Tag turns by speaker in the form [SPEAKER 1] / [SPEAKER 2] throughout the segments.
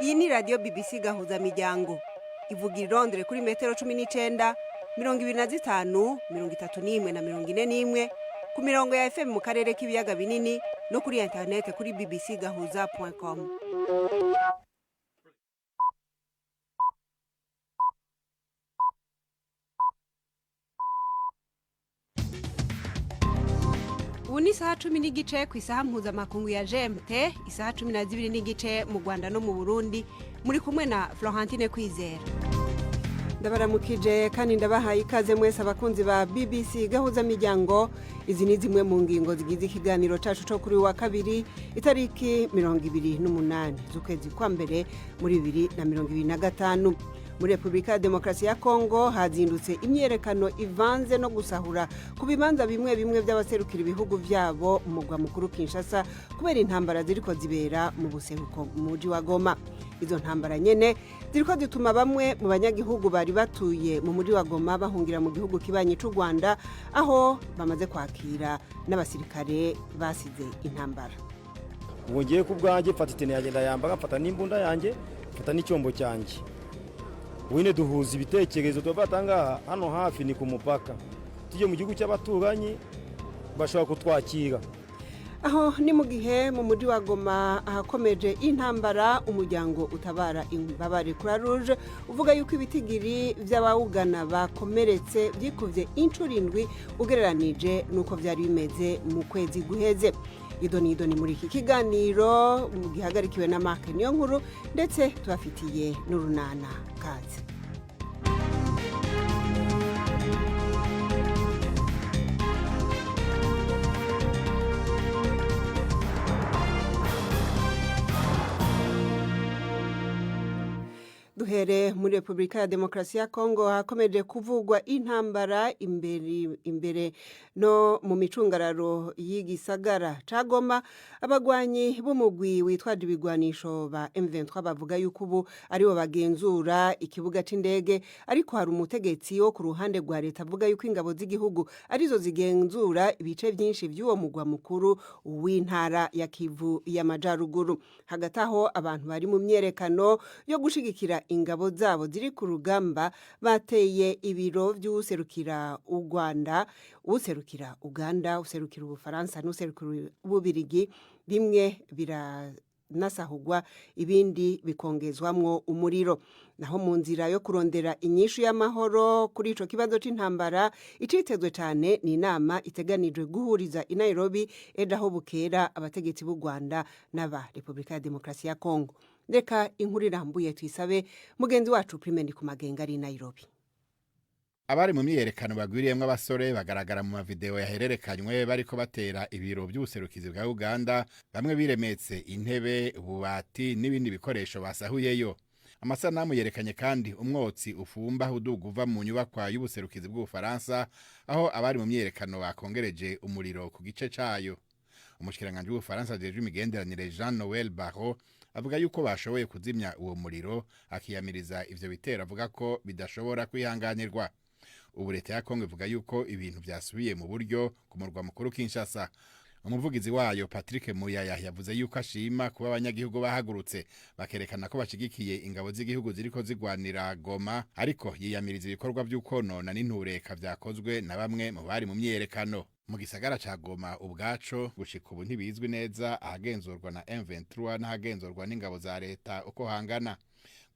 [SPEAKER 1] Iyi ni radio BBC gahuza miryango. Ivuga i Londres kuri metero 19, 25, 31 na 41 ku mirongo ya FM mu karere k'ibiyaga binini no kuri internet kuri bbcgahuza.com. Ubu ni isaha 10 n'igice ku isaha mpuzamakungu ya GMT, isaha 12 n'igice mu Rwanda no mu Burundi, muri kumwe na Florentine Kwizera. Ndabaramukije kandi ndabahaye ikaze mwese abakunzi ba BBC gahuza miryango. Izi ni zimwe mu ngingo zigize ikiganiro cacu cyo kuri wa kabiri itariki 28 z'ukwezi kwa mbere muri 2025. Muri Republika ya Demokarasi ya Kongo hazindutse imyerekano ivanze no gusahura ku bibanza bimwe bimwe by'abaserukira ibihugu byabo mu mugwa mukuru Kinshasa kubera intambara ziriko zibera mu buseruko mu muji wa Goma. Izo ntambara nyene ziriko zituma bamwe mu banyagihugu bari batuye mu muji wa Goma bahungira mu gihugu kibanyi cy'u Rwanda, aho bamaze kwakira n'abasirikare basize intambara.
[SPEAKER 2] Ngiye ku bwanjye mfata itene yagenda yamba mfata n'imbunda yanjye mfata n'icyombo cyanjye. Wine duhuza ibitekerezo tubatanga hano hafi ni ku mupaka. Tuje mu gihugu cy'abaturanyi bashobora kutwakira.
[SPEAKER 1] Aho ni mu gihe mu muji wa Goma ahakomeje intambara, umuryango utabara imbabare Croix Rouge uvuga yuko ibitigiri by'abawugana bakomeretse byikuvye incuro 7 ugereranije nuko byari bimeze mu kwezi guheze. Idoni muri iki kiganiro mu gihagarikiwe na Mark Niyonkuru, ndetse tubafitiye n'urunana kaze. Duhere muri Republika ya Demokarasi ya Kongo hakomeje kuvugwa intambara imbere no mu micungararo y'igisagara ca Goma. Abagwanyi b'umugwi witwaje ibigwanisho ba M23 bavuga yuko ubu aribo bagenzura ikibuga c'indege, ariko hari umutegetsi wo ku ruhande rwa leta avuga yuko ingabo z'igihugu arizo zigenzura ibice byinshi by'uwo mugwa mukuru w'intara ya Kivu y'Amajaruguru. Hagati aho abantu bari mu myerekano yo gushigikira ingabo zabo ziri ku rugamba bateye ibiro by'userukira u Rwanda, userukira Uganda, userukira Ubufaransa n'userukira Ububirigi. Bimwe biranasahugwa ibindi bikongezwamwo umuriro. Naho mu nzira yo kurondera inyishu y'amahoro kuri ico kibazo c'intambara, icitezwe cyane ni inama iteganijwe guhuriza i Nairobi ejo bukera abategetsi b'u Rwanda n'aba Republika ya Demokarasi ya Kongo. Reka inkuru irambuye tuyisabe mugenzi wacu Prime Ndikumagenga ari Nairobi.
[SPEAKER 3] Abari mu myerekano bagwiriyemwe abasore bagaragara mu mavideo yahererekanywe bariko batera ibiro by'ubuserukizi bwa Uganda, bamwe biremetse intebe, ububati n'ibindi bikoresho basahuyeyo. Amasanamu yerekanye kandi umwotsi ufumba uduga uva mu nyubakwa y'ubuserukizi bw'Ubufaransa, aho abari mu myerekano bakongereje umuriro ku gice cayo. Umushikiranganje w'Ubufaransa ajejwe imigenderanire Jean-Noël Barrot avuga yuko bashoboye kuzimya uwo muriro, akiyamiriza ivyo bitero avuga ko bidashobora kwihanganirwa. Ubu leta ya Kongo ivuga yuko ibintu byasubiye mu buryo ku murwa mukuru Kinshasa. Umuvugizi wayo Patrick Muyaya yavuze yuko ashima kuba abanyagihugu bahagurutse bakerekana ko bashigikiye ingabo z'igihugu ziriko zigwanira Goma, ariko yiyamiriza ibikorwa by'ukonona n'intureka vyakozwe na bamwe mu bari mu myerekano. Mu gisagara ca Goma ubwaco gushika ubu ntibizwi neza ahagenzurwa na M23 n'ahagenzurwa n'ingabo za leta uko hangana.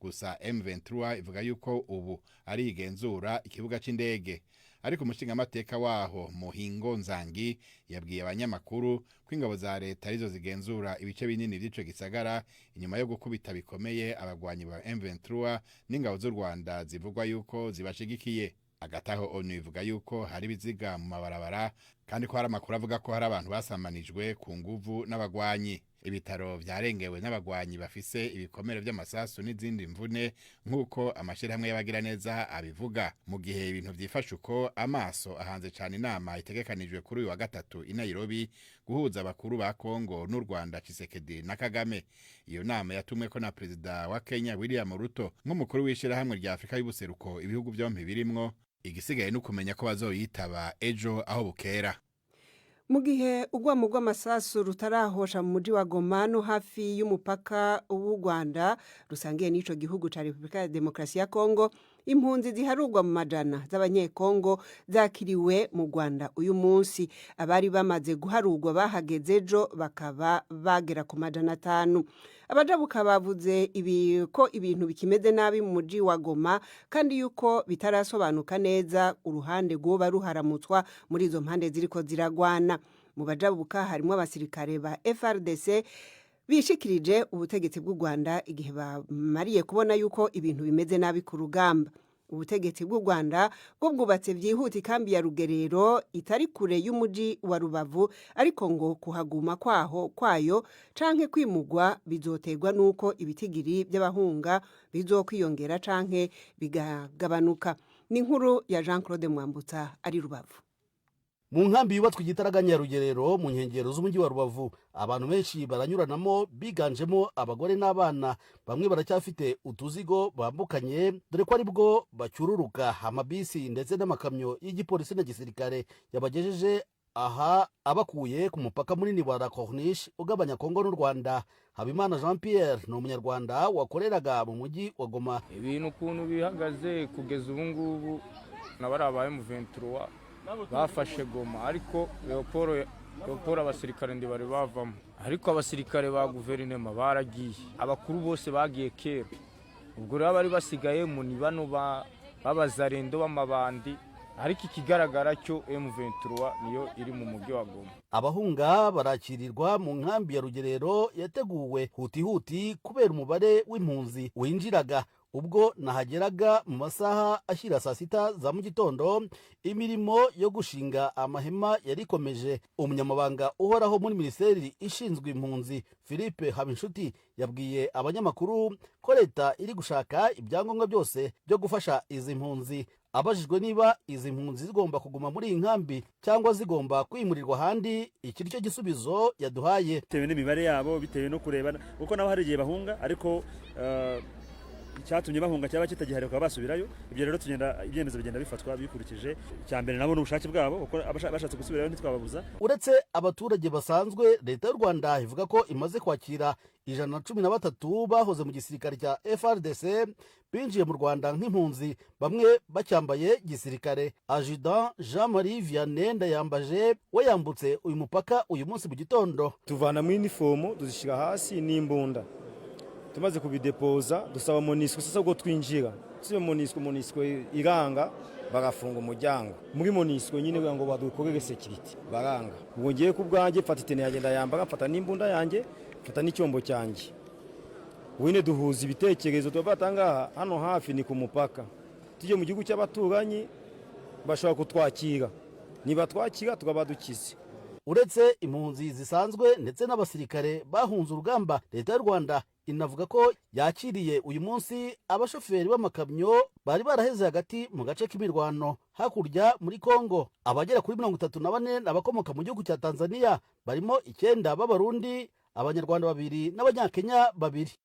[SPEAKER 3] Gusa M23 ivuga yuko ubu ari igenzura ikibuga c'indege, ariko umushingamateka waho Muhingo Nzangi yabwiye abanyamakuru ko ingabo za leta arizo zigenzura ibice binini by'ico gisagara inyuma yo gukubita bikomeye abagwanyi ba M23 n'ingabo z'u Rwanda zivugwa yuko zibashigikiye. Agataho ONU ivuga yuko hari biziga mu mabarabara kandi ko hari amakuru avuga ko hari abantu basamanijwe ku nguvu n'abagwanyi. Ibitaro vyarengewe n'abagwanyi bafise ibikomere by'amasasu n'izindi mvune nk'uko amashirahamwe y'abagira neza abivuga. Mu gihe ibintu vyifashe uko, amaso ahanze cyane inama itegekanijwe kuri uyu wa gatatu i Nairobi guhuza abakuru ba Kongo n'u Rwanda Tshisekedi na Kagame. Iyo nama yatumweko na Perezida wa Kenya William Ruto nk'umukuru w'ishirahamwe rya Afrika y'ubuseruko ibihugu byompi birimwo. Igisigaye no kumenya ko bazoyitaba ejo aho bukera.
[SPEAKER 1] Mu gihe urwamo rw'amasasu rutarahosha mu mujyi wa Goma no hafi y'umupaka w'u Rwanda rusangiye n'ico gihugu ca Repubulika ya Demokarasi ya Kongo, impunzi ziharurwa mu majana z'abanyekongo zakiriwe mu Rwanda uyu munsi. Abari bamaze guharurwa bahageze ejo bakaba bagera ku majana 5. Abajabuka bavuze ko ibintu bikimeze nabi mu mujyi wa Goma kandi yuko bitarasobanuka neza uruhande rwoba ruharamutswa muri izo mpande ziriko ziragwana. Mu bajabuka harimo abasirikare ba FRDC bishikirije ubutegetsi bw'u Rwanda igihe bamariye kubona yuko ibintu bimeze nabi ku rugamba. Ubutegetsi bw'u Rwanda bwo bwubatse byihuta ikambi ya Rugerero itari kure y'umujyi wa Rubavu, ariko ngo kuhaguma kwayo canke kwimugwa bizoterwa nuko ibitigiri by'abahunga bizokwiyongera canke bigagabanuka. Ni inkuru ya Jean Claude Mwambutsa ari Rubavu.
[SPEAKER 4] Mu nkambi yubatswe igitaraganya ya Rugerero mu nkengero z'umujyi wa Rubavu, abantu benshi baranyuranamo biganjemo abagore n'abana. Bamwe baracyafite utuzigo bambukanye dore ko ari bwo bacyururuka amabisi ndetse n'amakamyo y'igipolisi na gisirikare yabagejeje aha abakuye ku mupaka munini wa La Corniche ugabanya Kongo n'u Rwanda. Habimana Jean Pierre ni umunyarwanda wakoreraga mu mujyi wa Goma.
[SPEAKER 5] Ibintu ukuntu bihagaze kugeza ubu ngubu n'abarabaye mu 23 bafashe Goma, ariko Leopold abasirikare ndi bari bavamo, ariko abasirikare ba guverinoma baragiye, abakuru bose bagiye kera. Ubwo rero bari basigaye mu nibano babazarendo b'amabandi, ariko ikigaragara cyo M23 niyo iri mu mujyi wa Goma.
[SPEAKER 4] Abahunga barakirirwa mu nkambi ya Rugerero yateguwe huti kubera umubare w'impunzi winjiraga. Ubwo nahageraga mu masaha ashyira saa 6 za mu gitondo, imirimo yo gushinga amahema yarikomeje. Umunyamabanga uhoraho muri minisiteri ishinzwe impunzi Philippe Habinshuti yabwiye abanyamakuru ko leta iri gushaka ibyangombwa byose byo gufasha izi mpunzi. Abajijwe niba izi mpunzi zigomba kuguma muri iyi nkambi cyangwa zigomba kwimurirwa ahandi, iki nicyo gisubizo yaduhaye.
[SPEAKER 2] Bitewe n'imibare yabo, bitewe no kureba uko nabo hari igihe bahunga, ariko icyatumye bahunga cyaba kitagihari bakaba basubirayo. Ibyo rero ibyemezo bigenda bifatwa bikurikije cyambere nabo n'ubushake bwabo, uko bashatse gusubirayo ntitwababuza.
[SPEAKER 4] Uretse abaturage basanzwe, leta y'u Rwanda ivuga ko imaze kwakira 113 bahoze mu gisirikare cya FRDC binjiye mu Rwanda nk'impunzi, bamwe bacyambaye gisirikare. Adjudant Jean-Marie Vianney Ndayambaje we yambutse uyu mupaka uyu munsi mu gitondo.
[SPEAKER 2] Tuvana mu uniform duzishira hasi n'imbunda, tumaze kubidepoza dusaba MONUSCO sasa ubwo twinjira. Sibe MONUSCO iranga bagafunga umuryango. Muri MONUSCO nyine ngo badukorere security baranga. Ubwo ngiye ku bwanjye mfata itene yagenda yamba mfata n'imbunda yanjye, mfata n'icyombo cyanjye. Wine duhuza ibitekerezo tubatanga hano hafi ni ku mupaka. Tujye mu gihugu cy'abaturanyi bashaka kutwakira. Niba twakira tugabadukize.
[SPEAKER 4] Uretse impunzi zisanzwe ndetse n'abasirikare bahunze urugamba, leta y'u Rwanda inavuga ko yakiriye uyu munsi abashoferi b'amakamyo bari baraheze hagati mu gace k'imirwano hakurya muri Kongo. Abagera kuri 34 n'abakomoka mu gihugu cya Tanzania, barimo 9 b'abarundi, abanyarwanda 2 n'abanyakenya 2.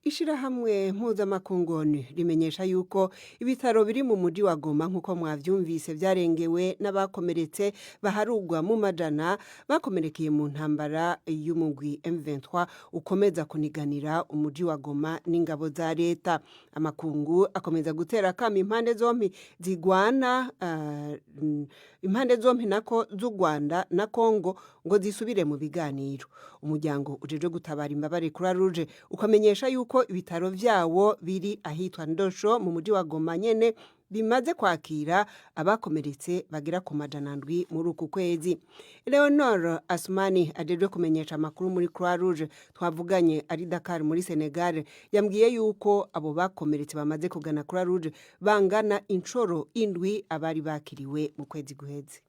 [SPEAKER 1] Ishirahamwe mpuzamakungoni rimenyesha yuko ibitaro biri mu mujyi wa Goma nk'uko mwavyumvise byarengewe n'abakomeretse baharugwa mu majana bakomerekeye mu ntambara y'umugwi M23 ukomeza kuniganira umujyi wa Goma n'ingabo za leta. Amakungu akomeza gutera kama impande zompi zigwana, impande zompi nako z'u Rwanda na Kongo ngo zisubire mu biganiro. Umuryango ujeje gutabara imbabare Croix Rouge ukamenyesha yuko ibitaro vyawo biri ahitwa Ndosho mu mujyi wa Goma nyene bimaze kwakira abakomeretse bagera ku majana 7 muri uku kwezi. Leonor Asmani ajeje kumenyesha amakuru muri Croix Rouge twavuganye ari Dakar muri Senegal, yambwiye yuko abo bakomeretse bamaze kugana Croix Rouge bangana inshoro 7 abari bakiriwe mu kwezi guheze.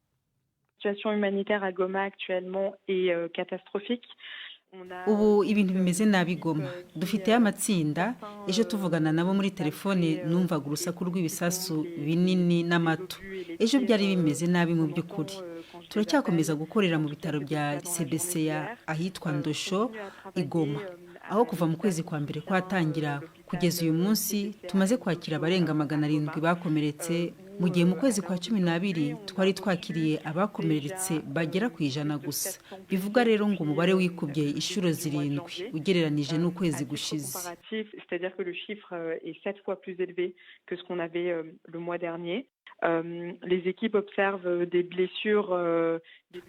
[SPEAKER 6] La situation humanitaire à Goma actuellement est catastrophique.
[SPEAKER 7] Ubu ibintu bimeze nabi Goma, dufite amatsinda. Ejo tuvugana nabo muri telefone numvaga urusaku rw'ibisasu binini n'amato. Ejo byari bimeze nabi mu by'ukuri. Turacyakomeza gukorera mu bitaro bya CBC ahitwa Ndosho Igoma, aho kuva mu kwezi kwa mbere kwatangira kugeza uyu munsi tumaze kwakira abarenga 700 bakomeretse mu gihe mu kwezi kwa 12 twari twakiriye abakomeretse bagera ku 100 gusa. Bivuga rero ngo umubare wikubye inshuro 7 ugereranije n'ukwezi gushize.
[SPEAKER 6] C'est-à-dire que le chiffre est 7 fois plus élevé que ce qu'on avait le mois dernier. Les équipes observent des blessures.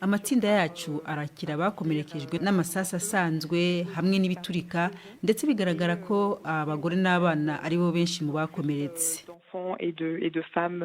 [SPEAKER 7] Amatsinda yacu arakira abakomerekejwe n'amasasu asanzwe hamwe n'ibiturika, ndetse bigaragara ko abagore n'abana ari bo benshi mu bakomeretse.
[SPEAKER 6] D'enfants et de femmes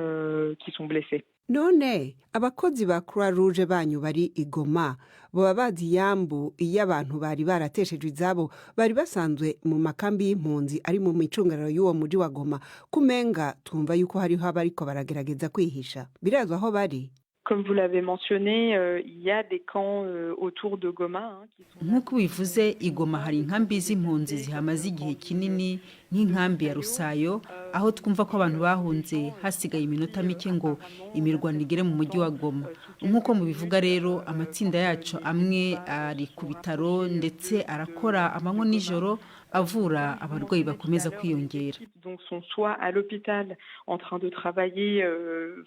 [SPEAKER 6] qui sont blessées.
[SPEAKER 1] None abakozi ba Croix Rouge banyu bari igoma boba bazi yambu iyo abantu bari barateshejwe izabo bari basanzwe mu makambi y'impunzi ari mu micungararo y'uwo muji wa Goma, kumenga twumva yuko hariho abariko baragerageza kwihisha. Birazwa aho bari?
[SPEAKER 6] Comme vous l'avez mentionné, il y a des camps autour de Goma.
[SPEAKER 7] Nk'uko bivuze, igoma hari inkambi z'impunzi zihamaze igihe kinini nk'inkambi ya Rusayo, aho twumva ko abantu bahunze hasigaye iminota mike ngo imirwano igere mu mujyi wa Goma. Nk'uko mubivuga rero, amatsinda yacu amwe ari ku bitaro ndetse arakora amanywa n'ijoro avura abarwayi bakomeza kwiyongera.
[SPEAKER 6] Donc sont soit à l'hôpital en train de travailler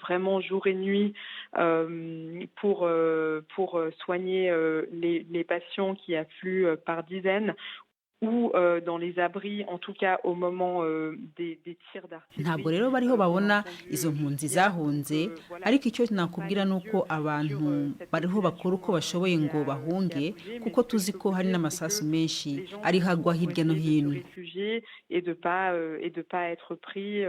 [SPEAKER 6] vraiment jour et nuit pour soigner les patients qui affluent par dizaines, ou dans les abris, en tout cas au moment des tirs d'artillerie.
[SPEAKER 7] Ntabwo rero bariho babona izo mpunzi zahunze, ariko icyo nakubwira nuko abantu bariho bakora uko bashoboye ngo bahunge, kuko tuzi ko hari n'amasasu menshi ari hagwa hirya no hino.
[SPEAKER 6] Et de pas être pris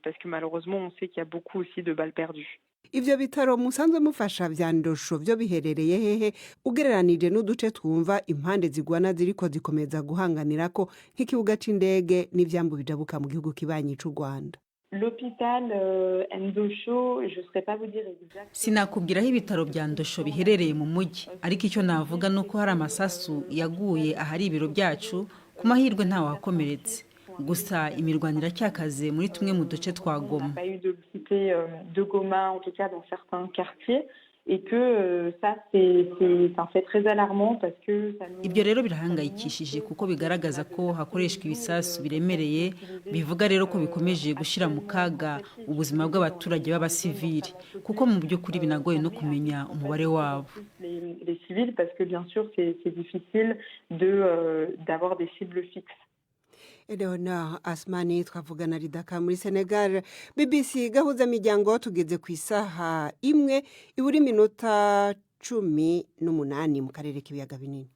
[SPEAKER 6] parce que malheureusement on sait qu'il y a beaucoup aussi de balles perdues.
[SPEAKER 1] Ivyo bitaro musanzwe mufasha vya Ndosho vyo biherereye hehe ugereranije n'uduce twumva impande zigwana ziriko zikomeza guhanganira ko nk'ikibuga c'indege n'ivyambu bijabuka mu gihugu kibanyi c'u Rwanda?
[SPEAKER 6] L'hôpital Ndosho, je ne saurais pas vous dire exactement.
[SPEAKER 7] Sinakubwira aho ibitaro bya Ndosho biherereye mu mujyi, ariko icyo navuga nuko hari amasasu yaguye ahari ibiro byacu, ku mahirwe nta wakomeretse. Gusa imirwano iracyakaze muri tumwe mu duce twa Goma.
[SPEAKER 6] Il y a eu de cité de Goma, en tout cas dans certains quartiers, et que ça c'est un fait très alarmant parce que ça nous...
[SPEAKER 7] Ibyo rero birahangayikishije kuko bigaragaza ko hakoreshwa ibisasu biremereye, bivuga rero ko bikomeje gushira mu kaga ubuzima bw'abaturage b'abasivili, kuko mu by'ukuri binagoye no kumenya umubare wabo.
[SPEAKER 6] Les civils, parce que bien sûr c'est difficile d'avoir des cibles fixes.
[SPEAKER 1] Eleonore Asmani twavugana ridaka muri Senegal. BBC gahuza miryango tugeze ku isaha imwe iburi minota 18 mu karere k'ibiyaga binini.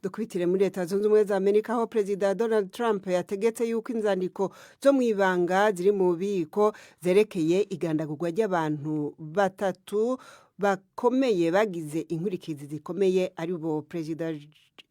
[SPEAKER 1] Dukubitire muri Leta Zunze Ubumwe za Amerika aho Perezida Donald Trump yategetse yuko inzandiko zo mwibanga ziri mu bubiko zerekeye igandagurwa ry'abantu batatu bakomeye bagize inkurikizi zikomeye ari bo Perezida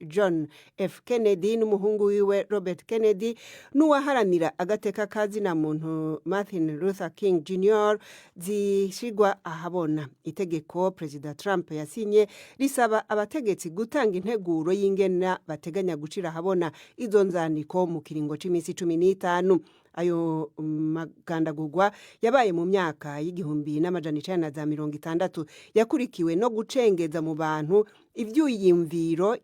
[SPEAKER 1] John F. Kennedy n'umuhungu wiwe Robert Kennedy n'uwaharanira agateka kazina muntu Martin Luther King Jr. zishigwa ahabona. Itegeko Perezida Trump yasinye risaba abategetsi gutanga integuro y'ingena bateganya gucira ahabona izo nzandiko mu kiringo c'imisi 15. Ayo magandagurwa yabaye mu myaka y'igihumbi n'amajana 1960 yakurikiwe no gucengeza mu bantu ivyiyumviro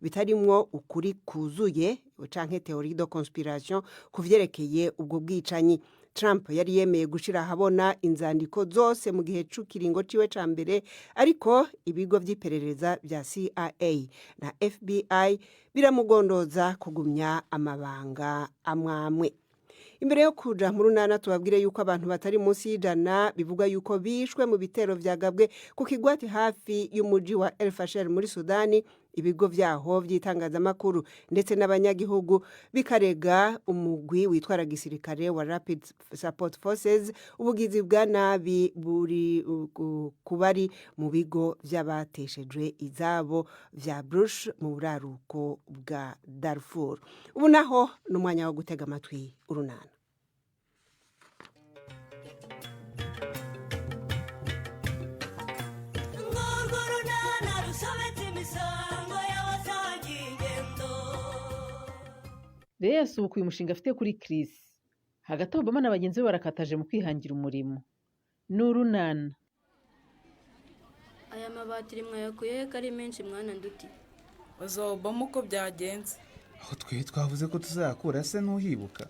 [SPEAKER 1] bitarimwo ukuri kuzuye canke théorie de conspiration kuvyerekeye ubwo bwicanyi. Trump yari yemeye gushira ahabona inzandiko zose mu gihe c'ukiringo ciwe ca mbere, ariko ibigo vy'iperereza vya CIA na FBI biramugondoza kugumya amabanga amwamwe. Imbere yo kuja mu runana tubabwire yuko abantu batari munsi y'ijana bivuga yuko bishwe mu bitero vyagabwe ku kigwati hafi y'umuji wa El Fasher muri Sudani. Ibigo vyaho vy'itangazamakuru ndetse n'abanyagihugu bikarega umugwi witwara gisirikare wa Rapid Support Forces ubugizi bwa nabi buri kubari mu bigo vy'abateshejwe izabo vya Brush mu buraruko bwa Darfur. Ubu naho n'umwanya wo gutega amatwi urunana.
[SPEAKER 8] Rero yasubukuye umushinga afite kuri Chris. Hagati Obama na bagenzi be barakataje mu kwihangira umurimo. N'urunana.
[SPEAKER 9] Aya mabatiri mwayakuye ko ari menshi mwana nduti.
[SPEAKER 10] Oza Obama uko byagenze.
[SPEAKER 9] aho twe twavuze ko tuzayakura se ntuhibuka?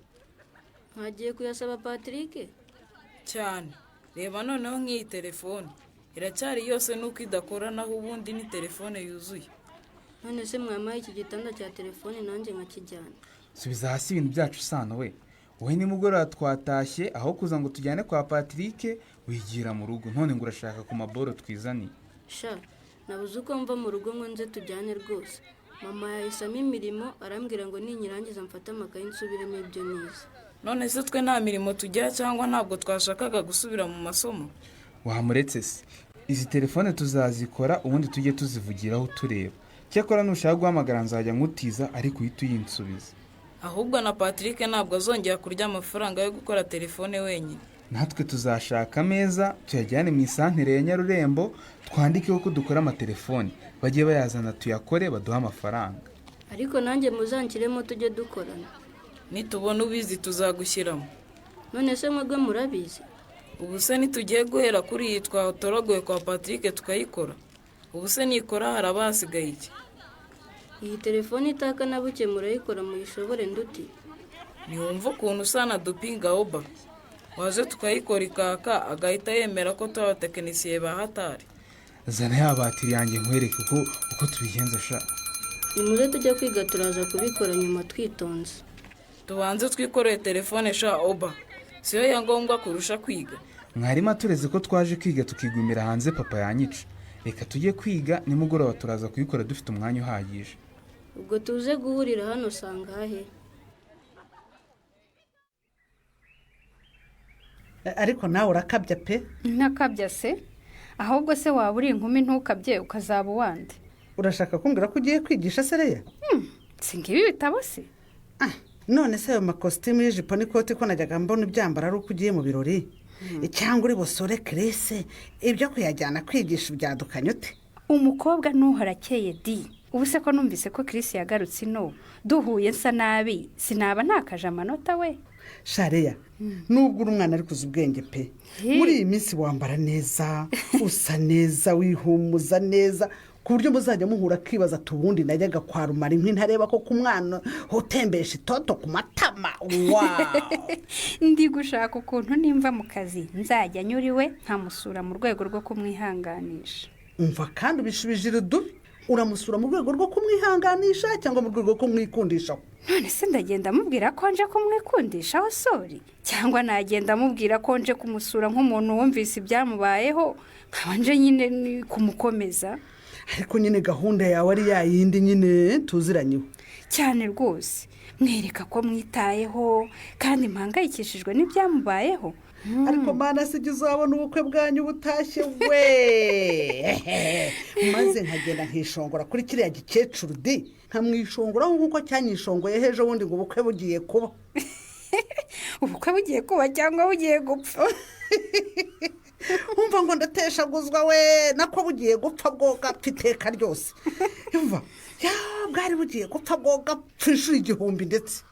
[SPEAKER 10] Ntagiye kuyasaba Patrick
[SPEAKER 11] cyane. Reba noneho nk'iyi telefone iracyari yose nuko idakora, naho ubundi ni telefone yuzuye.
[SPEAKER 10] none se mwamaye iki gitanda cya telefone nanjye nkakijyana.
[SPEAKER 9] Subiza hasi ibintu byacu Sano we. Wowe nimugoroba twatashye aho kuza ngo tujyane kwa Patrick wigira mu rugo, none ngo urashaka ku maboro twizaniye.
[SPEAKER 10] Sha nabuze uko mva mu rugo ngo nze tujyane rwose. Mama yahisamo imirimo arambwira ngo ninyirangiza mfate amakaye nsubiremo ibyo nize.
[SPEAKER 11] None se twe nta mirimo tugira cyangwa ntabwo twashakaga gusubira mu masomo?
[SPEAKER 9] Wamuretse se. Izi telefone tuzazikora ubundi tujye tuzivugiraho tureba. Cyakora nushaka guhamagara nzajya nkutiza ariko uhita uyinsubiza.
[SPEAKER 11] Ahubwo na Patrick ntabwo azongera kurya amafaranga yo gukora telefone wenyine.
[SPEAKER 9] Natwe tuzashaka ameza tuyajyane mu isantere ya Nyarurembo twandikeho ko dukora amatelefoni, bajye bayazana tuyakore baduha amafaranga.
[SPEAKER 10] Ariko nanjye muzankiremo tujye dukorana.
[SPEAKER 11] Nitubona ubizi tuzagushyiramo.
[SPEAKER 10] None se mwebwe murabizi?
[SPEAKER 11] Ubu se nitugiye guhera kuri iyi twatoraguye kwa Patrick tukayikora? Ubu se nikora harabasigaye iki?
[SPEAKER 10] Iyi telefone itaka na buke murayikora muyishobore nduti.
[SPEAKER 11] Niwumva ukuntu Sana dupinga Oba. Waje tukayikora ikaka agahita yemera ko tuba abatekinisiye bahatari.
[SPEAKER 9] Zana ya batiri yanjye nkwereke uko tubigenza sha.
[SPEAKER 10] Nimuze tujya kwiga turaza kubikora nyuma twitonze.
[SPEAKER 11] Tubanze twikoreye telefone sha Oba. Siyo ya ngombwa kurusha kwiga.
[SPEAKER 9] Mwarimu atureze ko twaje kwiga tukigumira hanze papa yanyica. Reka tujye kwiga nimugoroba turaza kuyikora dufite umwanya uhagije.
[SPEAKER 10] Ubwo tuze guhurira hano sangahe?
[SPEAKER 12] Ariko nawe urakabya pe?
[SPEAKER 13] Ntakabya se? Ahubwo se waba uri inkumi ntukabye ukazaba uwande.
[SPEAKER 12] Urashaka kumbwira ko ugiye kwigisha Sereya?
[SPEAKER 13] Singibi bitabo se?
[SPEAKER 12] None se ayo makositimu y'ijipo n'ikoti ko najyaga mbona ibyambara ari uko ugiye mu birori? Cyangwa uri busore Kirese ibyo kuyajyana kwigisha byadukanye ute?
[SPEAKER 13] Umukobwa nuhora akeye di. Ubu se ko numvise ko Kirese yagarutse ino duhuye nsa nabi sinaba nakaje amanota we.
[SPEAKER 12] Shareya nubwo uri umwana ari kuza ubwenge pe, muri iyi minsi wambara neza usa neza wihumuza neza ku buryo muzajya muhura kibaza tubundi najyaga kwa Rumari ntareba ko ku mwana utembesha itoto ku matama.
[SPEAKER 13] Ndi gushaka ukuntu nimva mu kazi nzajya nyuriwe nkamusura mu rwego rwo kumwihanganisha.
[SPEAKER 12] Umva kandi ubishubije irudubi, uramusura mu rwego rwo kumwihanganisha cyangwa mu rwego rwo kumwikundisha?
[SPEAKER 13] None se ndagenda mubwira ko nje kumwikundishaho sori, cyangwa nagenda mubwira ko nje kumusura nk'umuntu wumvise ibyamubayeho nkabanje nyine kumukomeza?
[SPEAKER 12] Ariko nyine gahunda yawe ari yayindi nyine tuziranyeho
[SPEAKER 13] cyane rwose, mwereka ko mwitayeho kandi mpangayikishijwe n'ibyamubayeho.
[SPEAKER 12] Ariko mana sijye uzabona ubukwe bwanyu butashye we. Maze nkagenda nkishongora kuri kiriya gikecuru di, nkamwishongora nk'uko cyanyishongoye hejo bundi ngo ubukwe bugiye kuba.
[SPEAKER 13] Ubukwe bugiye kuba cyangwa bugiye gupfa?
[SPEAKER 12] Umva ngo ndateshaguzwa we, nako bugiye gupfa bwo gapfa iteka ryose. Umva ya bwari bugiye gupfa bwo gapfa inshuro 1000 ndetse.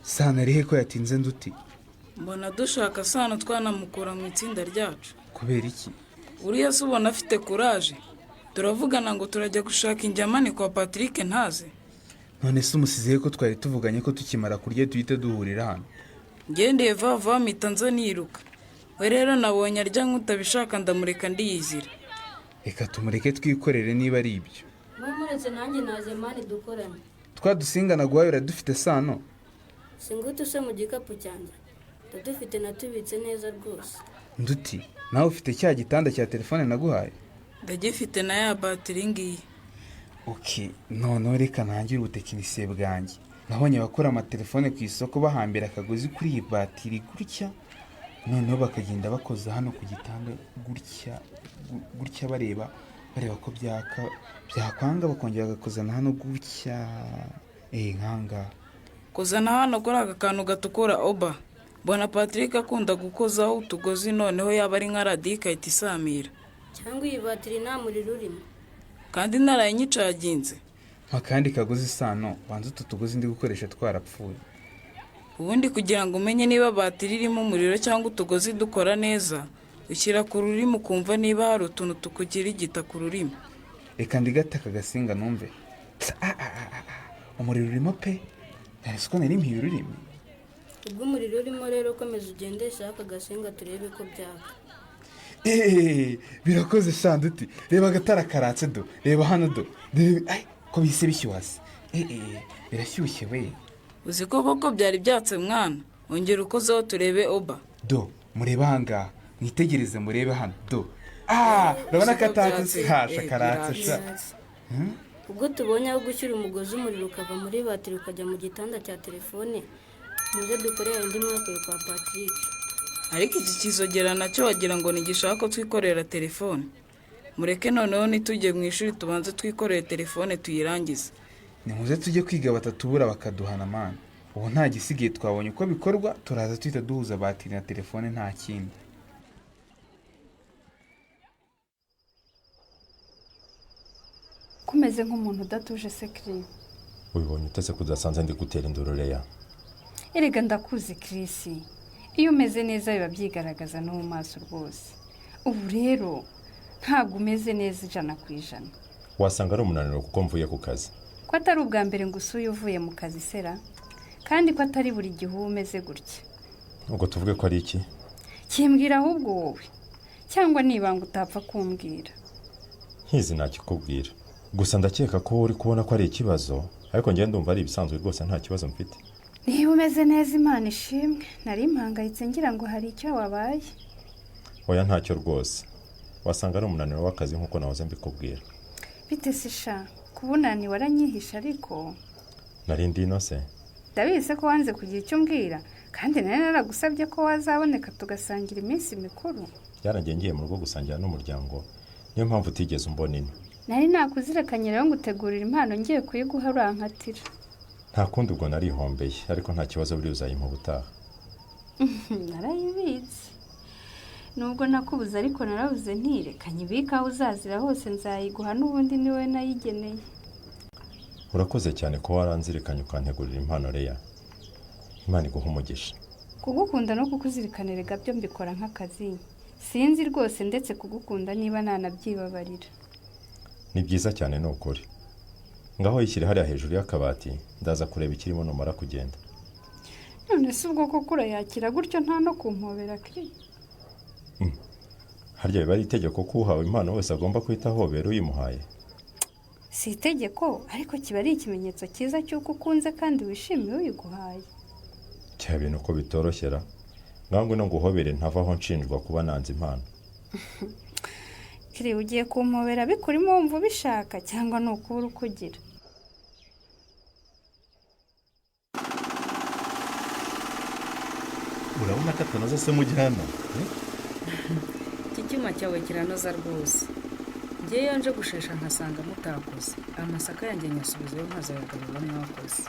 [SPEAKER 9] Sana arihe ko yatinze nduti?
[SPEAKER 11] Mbona dushaka Sana twanamukura mu itsinda ryacu.
[SPEAKER 9] Kubera iki?
[SPEAKER 11] Uriya se ubona afite courage. Turavugana ngo turajya gushaka injyamane kwa Patrick ntaze.
[SPEAKER 9] None se umusiziye ko twari tuvuganye ko tukimara kurya duhita duhurira hano.
[SPEAKER 11] Ngendeye vava mpita nza niruka. We rero nabonye arya nk'utabishaka ndamureka ndiyizira.
[SPEAKER 9] Reka tumureke twikorere niba ari ibyo.
[SPEAKER 10] Muretse nanjye naze mani dukorane.
[SPEAKER 9] Twadusingana guhayura dufite Sano.
[SPEAKER 10] Singutu se mu gikapu cyanjye. Dufite natubitse neza rwose.
[SPEAKER 9] Nduti, nawe ufite cya gitanda cya telefone naguhaye?
[SPEAKER 11] Ndagifite na ya batiri ngiyi.
[SPEAKER 9] Okay, none reka ntangire ubutekinisiye bwanjye. Nabonye abakora amatelefone ku isoko bahambira akagozi kuri iyi batiri gutya. Noneho bakagenda bakoza hano ku gitanda gutya bareba ko byakwanga bakongera bagakozana hano gutya. Nkanga.
[SPEAKER 11] Kozana hano kuri aka kantu gatukura Oba. Bona Patrick akunda gukozaho utugozi noneho yaba ari nka radika itisamira.
[SPEAKER 10] Cyangwa iyi batiri nta muriro urimo.
[SPEAKER 11] Kandi narayicaginze.
[SPEAKER 9] Makandi kagozi Sano, banze utugozi ndi gukoresha twarapfuye.
[SPEAKER 11] Ubundi kugira ngo umenye niba batiri irimo umuriro cyangwa utugozi dukora neza, ushyira ku rurimi ukumva niba hari utuntu tukugira igita ku rurimi.
[SPEAKER 9] reka ndigate aka gasinga numve. Umuriro urimo pe, nari ko nari mpiye ururimi.
[SPEAKER 10] ubwo umuriro urimo rero komeza ugendesha aka gasinga turebe ko byaka.
[SPEAKER 9] Birakoze shanduti, reba agatara karatse do, reba hano do, ay ko bise bishyuhase. Birashyushye we.
[SPEAKER 11] uzi koko byari byatse mwana, ongera ukozeho turebe oba.
[SPEAKER 9] Do mureba hanga, mwitegereze murebe hano do. Urabona ko atatse hasha karatse sha.
[SPEAKER 10] ubwo tubonye aho gushyira umugozi umuriro ukava muri batiri ukajya mu gitanda cya telefone, muze dukorera indi mwaka kwa Patrick.
[SPEAKER 11] ariko iki kizogera nacyo wagira ngo nigishaka ko twikorera telefone. Mureke noneho nitujye mu ishuri tubanze twikorere telefone tuyirangize.
[SPEAKER 9] Nimuze tujye kwiga batatubura bakaduhana mana. Ubu nta gisigaye twabonye uko bikorwa, turaza twita duhuza batiri na telefone nta kindi.
[SPEAKER 13] kumeze nk'umuntu udatuje sekiri.
[SPEAKER 14] ubibonye utese kudasanze ndi gutera induru Leya.
[SPEAKER 13] Erega ndakuzi Chris, iyo umeze neza biba byigaragaza no mu maso rwose. Ubu rero ntabwo umeze neza 100%.
[SPEAKER 14] wasanga ari umunaniro kuko mvuye ku kazi.
[SPEAKER 13] Ko atari ubwa mbere ngo usuye uvuye mu kazi sera, kandi ko atari buri gihe umeze gutya.
[SPEAKER 14] ubwo tuvuge ko ari iki?
[SPEAKER 13] Kimbwira ahubwo wowe, cyangwa niba ngo utapfa kumbwira.
[SPEAKER 14] nkizi nakikubwira, gusa ndakeka ko uri kubona ko ari ikibazo, ariko njye ndumva ari ibisanzwe rwose nta kibazo mfite.
[SPEAKER 13] Niba umeze neza Imana ishimwe, nari mpangayitse ngira ngo hari icyo wabaye.
[SPEAKER 14] Oya ntacyo rwose, wasanga ari umunaniro w'akazi nk'uko nahoze mbikubwira.
[SPEAKER 13] Bite sisha, kubunani waranyihisha ariko
[SPEAKER 14] nari ndi inose.
[SPEAKER 13] Ndabizi ko wanze kugira icyo mbwira, kandi nari naragusabye ko wazaboneka tugasangira iminsi mikuru.
[SPEAKER 14] Yarangiye ngiye mu rugo gusangira n'umuryango, niyo mpamvu utigeze umbona ino.
[SPEAKER 13] Nari nakuzirekanye rero ngo utegurire impano ngiye kuyiguha urankatira.
[SPEAKER 14] Nta kundi ubwo narihombeye, ariko nta kibazo buri uzayimpa ubutaha.
[SPEAKER 13] Narayibitse. Nubwo nakubuza ariko narabuze ntirekanye ibika aho uzazira hose nzayiguha n'ubundi niwe nayigeneye.
[SPEAKER 14] Urakoze cyane ko waranzirikanye ukantegurira impano Leya. Imana iguha umugisha.
[SPEAKER 13] Kugukunda no kukuzirikanira gabyo mbikora nk'akazi. Sinzi rwose ndetse kugukunda niba nanabyibabarira.
[SPEAKER 14] Ni byiza cyane ni ukuri. Ngaho yishyire hariya hejuru y'akabati, ndaza kureba ikirimo numara kugenda.
[SPEAKER 13] None se ubwo koko urayakira gutyo nta no kumpobera kiri?
[SPEAKER 14] Harya biba ari itegeko ko uhawe impano wese agomba kwita ahobera uyimuhaye?
[SPEAKER 13] Si itegeko, ariko kiba ari ikimenyetso cyiza cy'uko ukunze kandi wishimiye uyiguhaye.
[SPEAKER 14] Cya bintu ko bitoroshyera. Nangwe no guhobere ntavaho nshinjwa kuba nanze impano.
[SPEAKER 13] Kiri ugiye kumpobera bikurimo wumva ubishaka cyangwa ni ukubura uko ugira?
[SPEAKER 15] Urabona ko atanoza se mujyana?
[SPEAKER 16] Iki cyuma cyawe kiranoza rwose. Ngewe nje gushesha nkasanga mutakoze. Amasaka yanjye nyasubizeyo nkazayagarura mwakoze.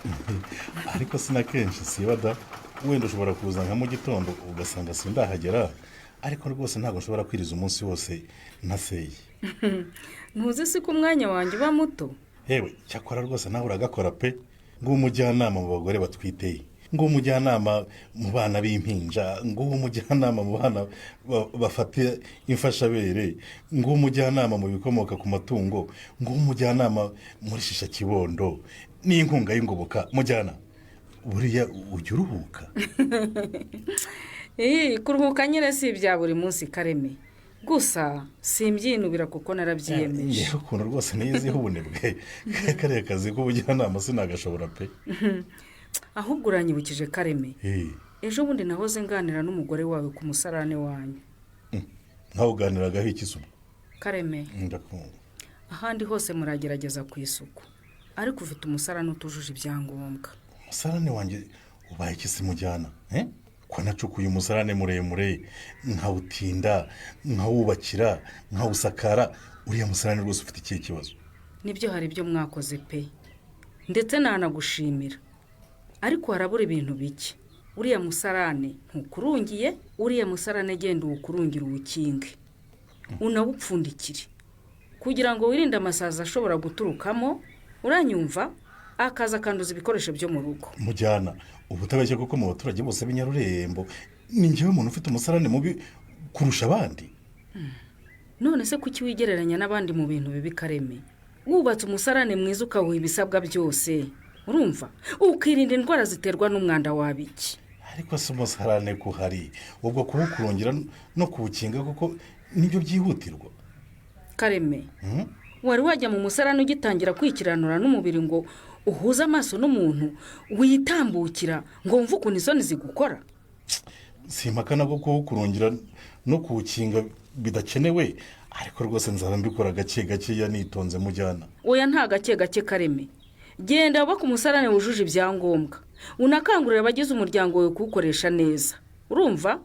[SPEAKER 15] Ariko sina kenshi siba da. Wenda ushobora kuza nka mu gitondo ugasanga sindahagera. Ariko rwose ntabwo nshobora kwiriza umunsi wose ntaseye.
[SPEAKER 16] Ntuzi si ko umwanya wanjye uba muto?
[SPEAKER 15] Yewe cyakora rwose nawe uragakora pe. Ngo umujyanama mu bagore batwiteye. Ngo umujyanama mu bana b'impinja, ngo umujyanama mu bana bafata imfashabere, ngo umujyanama mu bikomoka ku matungo, ngo umujyanama muri shisha kibondo n'inkunga y'ingoboka mujyana. Buriya ujya uruhuka?
[SPEAKER 16] Kuruhuka nyine si ibya buri munsi Kareme. Gusa simbyinubira kuko narabyiyemeje.
[SPEAKER 15] Yewe ukuntu rwose niyiziho ubunebwe. Kariya kazi k'ubujyanama sinagashobora pe.
[SPEAKER 16] Ahubwo uranyibukije Kareme. Ejo bundi nahoze nganira n'umugore wawe ku musarane wanyu.
[SPEAKER 15] Ntawe uganiragaho iki se?
[SPEAKER 16] Kareme.
[SPEAKER 15] Ndakumva.
[SPEAKER 16] Ahandi hose muragerageza ku isuku. Ariko ufite umusarane utujuje ibyangombwa.
[SPEAKER 15] Umusarane wanjye ubaye iki se mujyana? Ko nacukuye umusarane muremure, nkawutinda, nkawubakira, nkawusakara, uriya musarane rwose ufite ikihe kibazo?
[SPEAKER 16] Nibyo hari ibyo mwakoze pe. Ndetse nanagushimira. Ariko harabura ibintu bike. Uriya musarane ntukurungiye, uriya musarane genda uwukurungira uwukinge. Unawupfundikire. Kugira ngo wirinde amasaza ashobora guturukamo, uranyumva? Akaza kanduza ibikoresho byo mu rugo.
[SPEAKER 15] Mujyana, ubutabeshye kuko mu baturage bose b'inyarurembo ni njyewe umuntu ufite umusarane mubi kurusha abandi.
[SPEAKER 16] None se kuki wigereranya n'abandi mu bintu bibi Kareme? wubatse umusarane mwiza ukawuha ibisabwa byose urumva ukirinda indwara ziterwa n'umwanda wabiki.
[SPEAKER 15] ariko si umusarane kuhari ubwo kuwukurongera no kuwukinga kuko nibyo byihutirwa.
[SPEAKER 16] Kareme wari wajya mu musarane ugitangira kwikiranura n'umubiri ngo uhuze amaso n'umuntu witambukira ngo wumve ukuntu isoni zigukora?
[SPEAKER 15] simpakana ko kuwukurongera no kuwukinga bidakenewe, ariko rwose nzaba mbikora gake gakeya nitonze mujyana.
[SPEAKER 16] Oya nta gake gake Kareme, genda uba ku musarane wujuje ibyangombwa unakangurira abagize umuryango wawe kuwukoresha neza urumva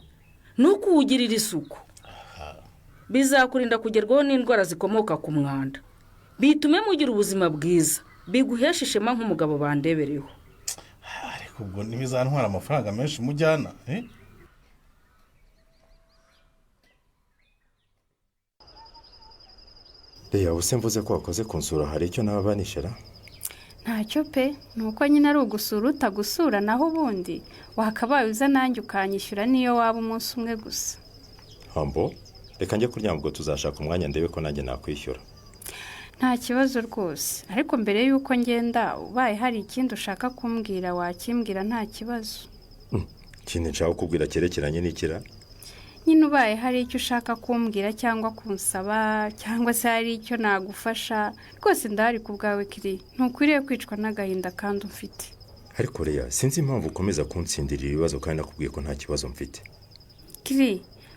[SPEAKER 16] no kuwugirira isuku. Bizakurinda kugerwaho n'indwara zikomoka ku mwanda, bitume mugira ubuzima bwiza, biguhesha ishema nk'umugabo bandebereho.
[SPEAKER 15] ariko ubwo ntibizantwara amafaranga menshi mujyana.
[SPEAKER 14] Leya ubuse mvuze ko wakoze kunsura hari icyo nababanishira?
[SPEAKER 13] ntacyo pe, ni uko nyine ari ugusura utagusura, naho ubundi wakabaye uza nanjye ukanyishyura niyo waba umunsi umwe gusa.
[SPEAKER 14] Hambo reka njye kuryama ubwo tuzashaka umwanya ndebe ko nanjye nakwishyura.
[SPEAKER 13] nta kibazo rwose, ariko mbere y'uko ngenda ubaye hari ikindi ushaka kumbwira wakimbwira nta kibazo.
[SPEAKER 14] Ikintu nshaka kukubwira cyerekeranye n'ikira?
[SPEAKER 13] nyine ubaye hari icyo ushaka kumbwira cyangwa kunsaba cyangwa se hari icyo nagufasha rwose ndahari ku bwawe Kiri, ntukwiriye kwicwa n'agahinda kandi ufite.
[SPEAKER 14] Ariko Leya sinzi impamvu ukomeza kunsindira ibibazo kandi nakubwiye ko nta kibazo mfite.
[SPEAKER 13] Kiri,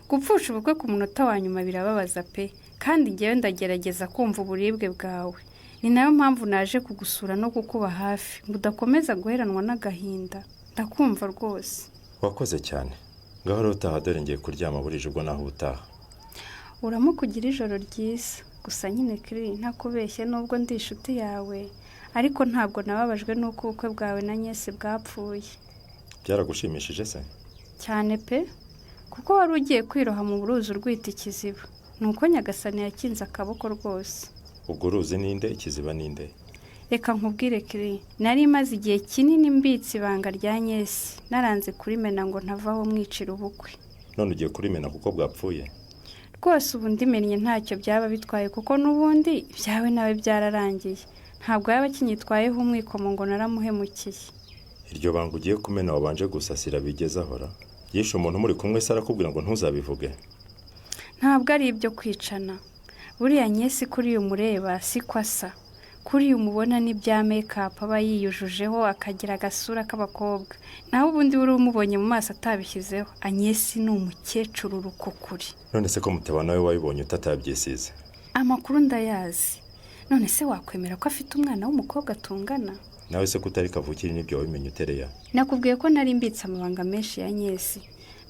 [SPEAKER 13] gupfusha ubukwe ku munota wa nyuma birababaza pe, kandi ngewe ndagerageza kumva uburibwe bwawe. Ni nayo mpamvu naje kugusura no kukuba hafi ngo udakomeza guheranwa n'agahinda. Ndakumva rwose.
[SPEAKER 14] Wakoze cyane. Ngaho rero utaha dore ngiye kuryama burije ubwo naho utaha.
[SPEAKER 13] Uramukugira ijoro ryiza. Gusa nyine Kiri ntakubeshye nubwo ndi inshuti yawe, ariko ntabwo nababajwe n'uko ubukwe bwawe na Nyesi bwapfuye.
[SPEAKER 14] Byaragushimishije se?
[SPEAKER 13] Cyane pe, kuko wari ugiye kwiroha mu buruzi urwita ikiziba, nuko Nyagasani yakinze akaboko rwose.
[SPEAKER 14] Ubwo uruzi ninde ikiziba ninde?
[SPEAKER 13] Reka nkubwire Kiri, nari maze igihe kinini mbitse ibanga rya Nyesi, naranze kurimena ngo ntavaho mwicira ubukwe.
[SPEAKER 14] None ugiye kurimena kuko bwapfuye?
[SPEAKER 13] Rwose ubu ndimennye ntacyo byaba bitwaye kuko n'ubundi ibyawe nawe byararangiye, ntabwo yaba kinyitwayeho umwikomo ngo naramuhemukiye.
[SPEAKER 14] Iryo banga ugiye kumena wabanje gusasira bigeze ahora? Yishe umuntu muri kumwe se arakubwira ngo ntuzabivuge?
[SPEAKER 13] Ntabwo ari ibyo kwicana, buriya Nyesi kuri uyu mureba siko asa, kuri uyu mubona n'ibya make-up aba yiyujujeho akagira agasura k'abakobwa, naho ubundi uri umubonye mu maso atabishyizeho, Nyesi ni umukecuru rukukuri.
[SPEAKER 14] None se ko mutabana we wabibonye utatabyisize?
[SPEAKER 13] Amakuru ndayazi. None se wakwemera ko afite umwana w'umukobwa tungana?
[SPEAKER 14] Nawe se kutari kavukiri n'ibyo wabimenye utereya?
[SPEAKER 13] Nakubwiye ko nari mbitse amabanga menshi ya Nyesi,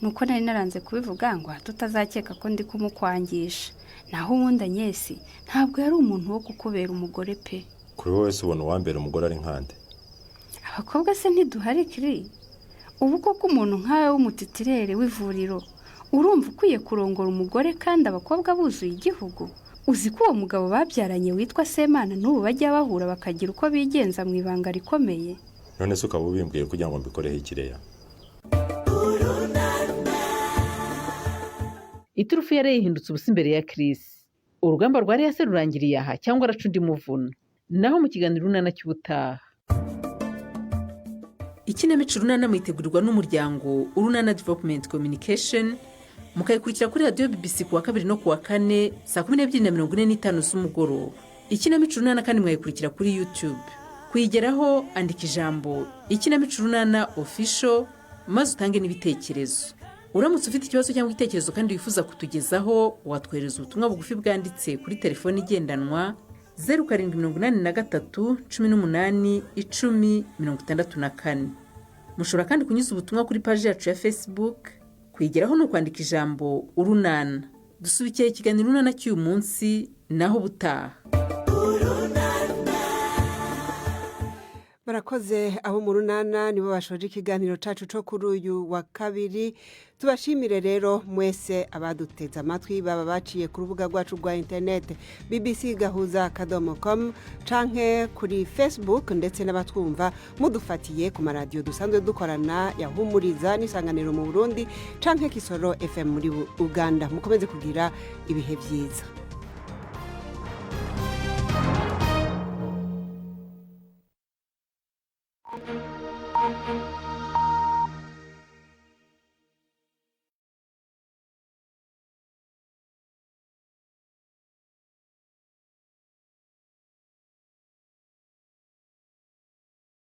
[SPEAKER 13] nuko nari naranze kubivuga ngo tutazakeka ko ndi kumukwangisha. Naho ubundi Nyesi ntabwo yari umuntu wo kukubera umugore pe.
[SPEAKER 14] Kuri wowe se ubona uwambera umugore ari nkande?
[SPEAKER 13] Abakobwa se ntiduhari Kiri? Ubu koko umuntu nkawe w'umutitirere w'ivuriro urumva ukwiye kurongora umugore kandi abakobwa buzuye igihugu? Uzi ko uwo mugabo babyaranye witwa Semana n'ubu bajya bahura bakagira uko bigenza mu ibanga rikomeye?
[SPEAKER 14] None se ukaba ubimbwiye kugira ngo mbikoreho ikireya?
[SPEAKER 8] Iturufu yari yihindutse ubusa imbere ya Chris. Urugamba rwari yase rurangiriye aha cyangwa araca undi muvuno? Naho mu kiganiro Urunana cy'ubutaha. Ikinamico Urunana mwitegurirwa n'umuryango Urunana Development Communication, mukayikurikira kuri radio BBC kuwa 2 no kuwa 4 saa 12:45 z'umugoroba. Ikinamico Urunana kandi mwayikurikira kuri YouTube. Kuyigeraho andika ijambo Ikinamico Urunana Official maze utange n'ibitekerezo. Uramutse ufite ikibazo cyangwa igitekerezo kandi wifuza kutugezaho, watwohereza ubutumwa bugufi bwanditse kuri telefone igendanwa 0783 18 10 64. Mushobora kandi kunyuza ubutumwa kuri page yacu ya Facebook. Kwigeraho no kwandika ijambo Urunana. Dusubikiye ikiganiro Urunana cy'uyu munsi naho butaha.
[SPEAKER 1] Barakoze abo mu Runana nibo bashoje ikiganiro cacu cyo kuri uyu wa kabiri. Tubashimire rero mwese abaduteza amatwi baba baciye ku rubuga rwacu rwa internet bbc.gahuza.com canke kuri Facebook ndetse n'abatwumva mudufatiye ku maradiyo dusanzwe dukorana ya Humuriza n'Isanganiro mu Burundi canke Kisoro FM muri Uganda. Mukomeze kugira ibihe byiza.